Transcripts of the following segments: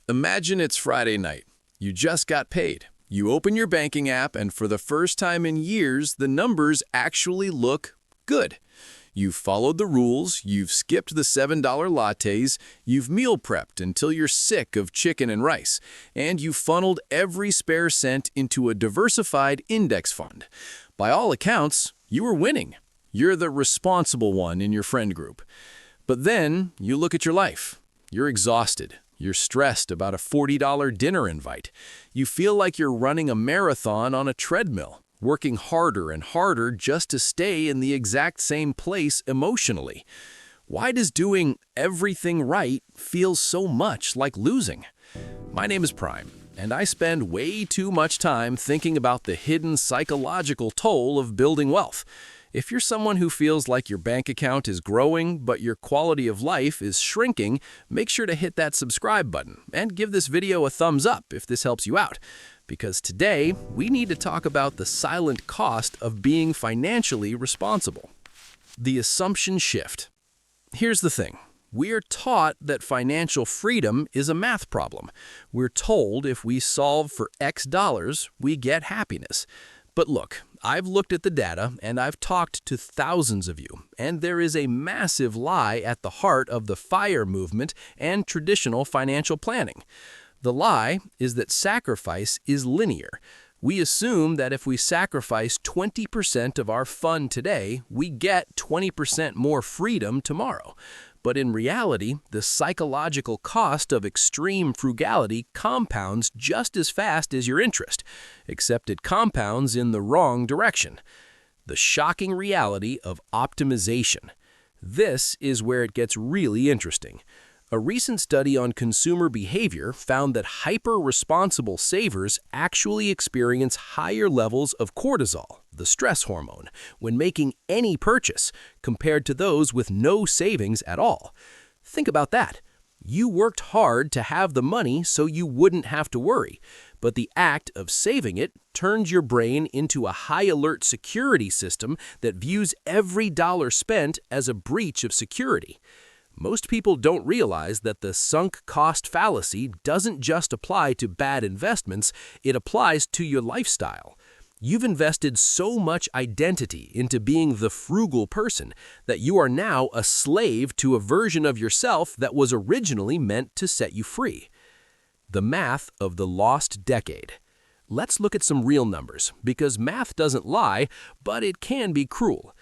Imagine it's Friday night. You just got paid. You open your banking app, and for the first time in years, the numbers actually look good. You've followed the rules, you've skipped the $7 lattes, you've meal prepped until you're sick of chicken and rice, and you've funneled every spare cent into a diversified index fund. By all accounts, you were winning. You're the responsible one in your friend group. But then you look at your life. You're exhausted. You're stressed about a $40 dinner invite. You feel like you're running a marathon on a treadmill, working harder and harder just to stay in the exact same place emotionally. Why does doing everything right feel so much like losing? My name is Prime, and I spend way too much time thinking about the hidden psychological toll of building wealth. If you're someone who feels like your bank account is growing, but your quality of life is shrinking, make sure to hit that subscribe button and give this video a thumbs up if this helps you out. Because today, we need to talk about the silent cost of being financially responsible. The assumption shift. Here's the thing. We are taught that financial freedom is a math problem. We're told if we solve for X dollars, we get happiness. But look, I've looked at the data and I've talked to thousands of you, and there is a massive lie at the heart of the FIRE movement and traditional financial planning. The lie is that sacrifice is linear. We assume that if we sacrifice 20% of our fun today, we get 20% more freedom tomorrow. But in reality, the psychological cost of extreme frugality compounds just as fast as your interest, except it compounds in the wrong direction. The shocking reality of optimization. This is where it gets really interesting. A recent study on consumer behavior found that hyper-responsible savers actually experience higher levels of cortisol, the stress hormone, when making any purchase compared to those with no savings at all. Think about that. You worked hard to have the money so you wouldn't have to worry, but the act of saving it turns your brain into a high-alert security system that views every dollar spent as a breach of security. Most people don't realize that the sunk cost fallacy doesn't just apply to bad investments, it applies to your lifestyle. You've invested so much identity into being the frugal person that you are now a slave to a version of yourself that was originally meant to set you free. The math of the lost decade. Let's look at some real numbers, because math doesn't lie, but it can be cruel.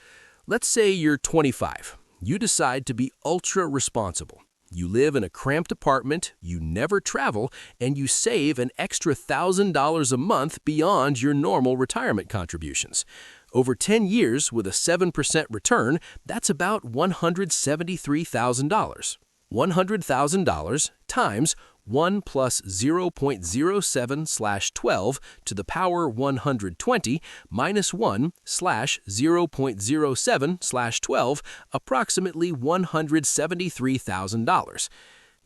Let's say you're 25. You decide to be ultra-responsible. You live in a cramped apartment, you never travel, and you save an extra $1,000 a month beyond your normal retirement contributions. Over 10 years, with a 7% return, that's about $173,000. $100,000 times 1 plus 0.07/12 to the power 120 minus 1 slash 0.07/12, approximately $173,000.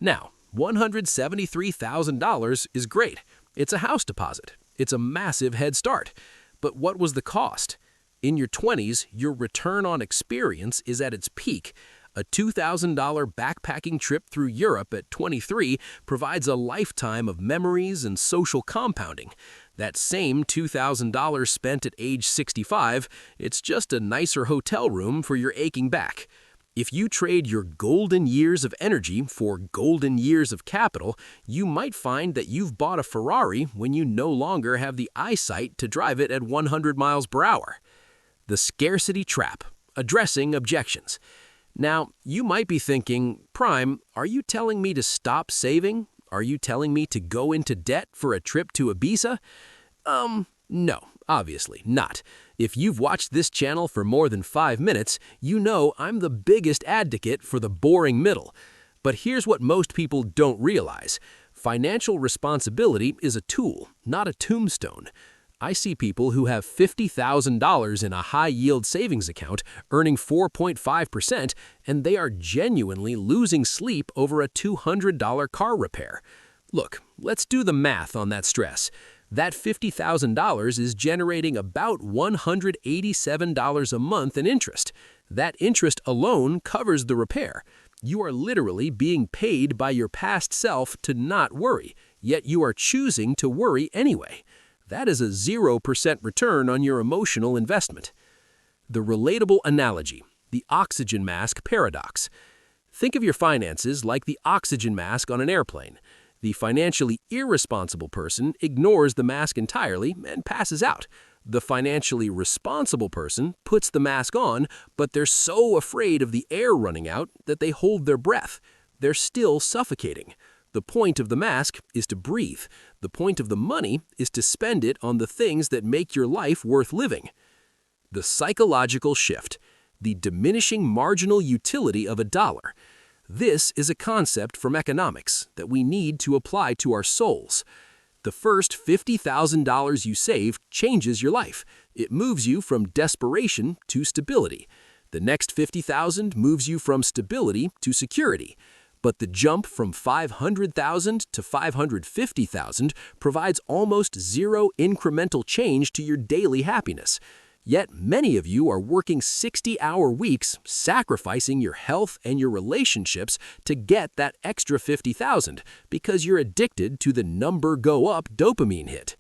Now, $173,000 is great. It's a house deposit. It's a massive head start. But what was the cost? In your 20s, your return on experience is at its peak. A $2,000 backpacking trip through Europe at 23 provides a lifetime of memories and social compounding. That same $2,000 spent at age 65, it's just a nicer hotel room for your aching back. If you trade your golden years of energy for golden years of capital, you might find that you've bought a Ferrari when you no longer have the eyesight to drive it at 100 miles per hour. The scarcity trap. Addressing objections. Now, you might be thinking, Prime, are you telling me to stop saving? Are you telling me to go into debt for a trip to Ibiza? No, obviously not. If you've watched this channel for more than 5 minutes, you know I'm the biggest advocate for the boring middle. But here's what most people don't realize. Financial responsibility is a tool, not a tombstone. I see people who have $50,000 in a high-yield savings account earning 4.5%, and they are genuinely losing sleep over a $200 car repair. Look, let's do the math on that stress. That $50,000 is generating about $187 a month in interest. That interest alone covers the repair. You are literally being paid by your past self to not worry, yet you are choosing to worry anyway. That is a 0% return on your emotional investment. The relatable analogy, the oxygen mask paradox. Think of your finances like the oxygen mask on an airplane. The financially irresponsible person ignores the mask entirely and passes out. The financially responsible person puts the mask on, but they're so afraid of the air running out that they hold their breath. They're still suffocating. The point of the mask is to breathe. The point of the money is to spend it on the things that make your life worth living. The psychological shift, the diminishing marginal utility of a dollar. This is a concept from economics that we need to apply to our souls. The first $50,000 you save changes your life. It moves you from desperation to stability. The next $50,000 moves you from stability to security. But the jump from $500,000 to $550,000 provides almost zero incremental change to your daily happiness. Yet many of you are working 60-hour weeks, sacrificing your health and your relationships to get that extra $50,000 because you're addicted to the number go up dopamine hit.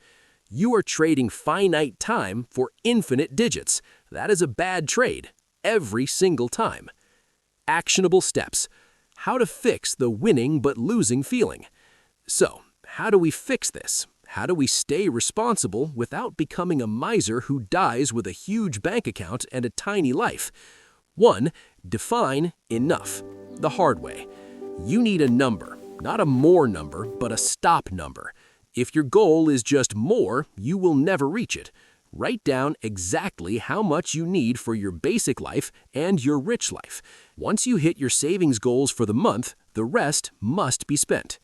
You are trading finite time for infinite digits. That is a bad trade, every single time. Actionable steps. How to fix the winning but losing feeling. So, how do we fix this? How do we stay responsible without becoming a miser who dies with a huge bank account and a tiny life? 1. Define enough. The hard way. You need a number, not a more number, but a stop number. If your goal is just more, you will never reach it. Write down exactly how much you need for your basic life and your rich life. Once you hit your savings goals for the month, the rest must be spent.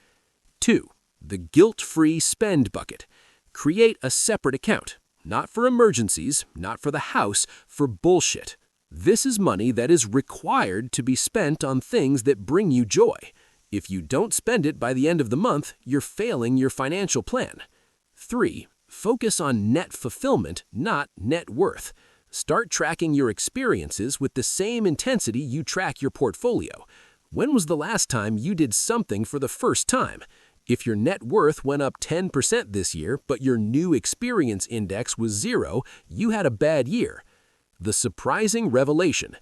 2. The guilt-free spend bucket. Create a separate account, not for emergencies, not for the house, for bullshit. This is money that is required to be spent on things that bring you joy. If you don't spend it by the end of the month, you're failing your financial plan. 3. Focus on net fulfillment, not net worth. Start tracking your experiences with the same intensity you track your portfolio. When was the last time you did something for the first time? If your net worth went up 10% this year, but your new experience index was 0, you had a bad year. The surprising revelation.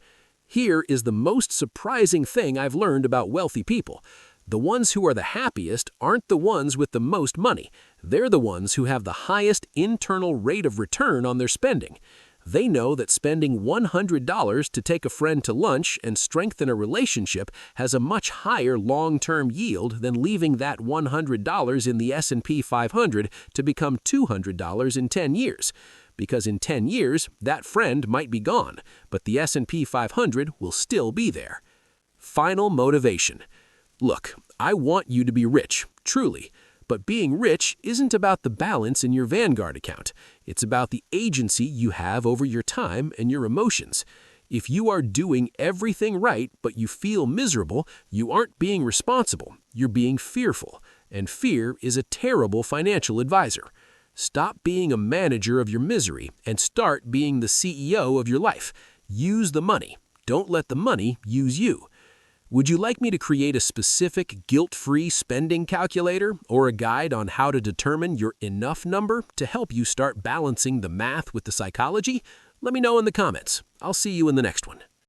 Here is the most surprising thing I've learned about wealthy people. The ones who are the happiest aren't the ones with the most money. They're the ones who have the highest internal rate of return on their spending. They know that spending $100 to take a friend to lunch and strengthen a relationship has a much higher long-term yield than leaving that $100 in the S&P 500 to become $200 in 10 years. Because in 10 years, that friend might be gone, but the S&P 500 will still be there. Final motivation. Look, I want you to be rich, truly. But being rich isn't about the balance in your Vanguard account. It's about the agency you have over your time and your emotions. If you are doing everything right but you feel miserable, you aren't being responsible. You're being fearful. And fear is a terrible financial advisor. Stop being a manager of your misery and start being the CEO of your life. Use the money. Don't let the money use you. Would you like me to create a specific guilt-free spending calculator or a guide on how to determine your enough number to help you start balancing the math with the psychology? Let me know in the comments. I'll see you in the next one.